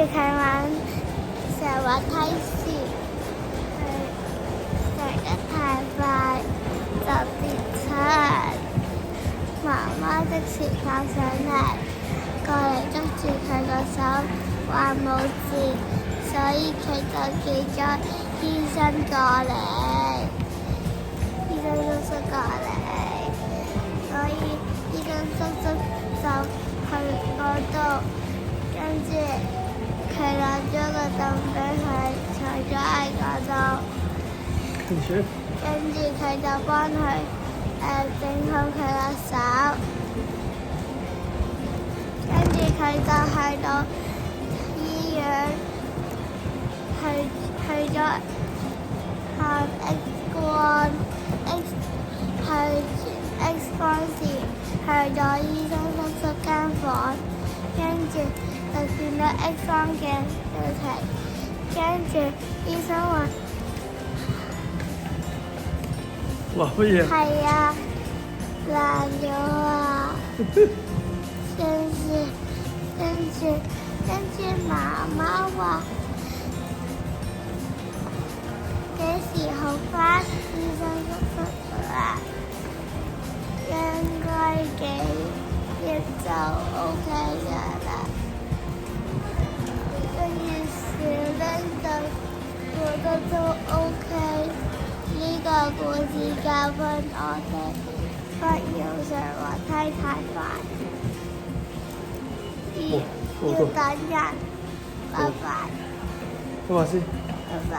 佢玩成滑梯時，佢食得太快就跌親。媽媽即時跑上嚟，過嚟捉住佢個手，話冇事，所以佢就叫咗醫生過嚟，醫生叔叔過嚟，所以醫生叔叔就去嗰度，跟住佢攞咗個凳俾佢坐咗喺嗰度，跟住佢就幫佢整好佢個手，跟住佢就去到醫院，去咗看 X 光，X 光時去咗醫生叔叔間房，跟住就見到 X 光鏡表情，跟住醫生話：哇，乜嘢？係啊，爛咗啊！跟住媽媽話幾時好返？醫生叔叔話應該幾日就 OK 㗎啦。跟住小玲就覺得都 OK。呢個故事教訓我哋不要上滑梯太快，要等人。拜拜。拜拜先。拜拜。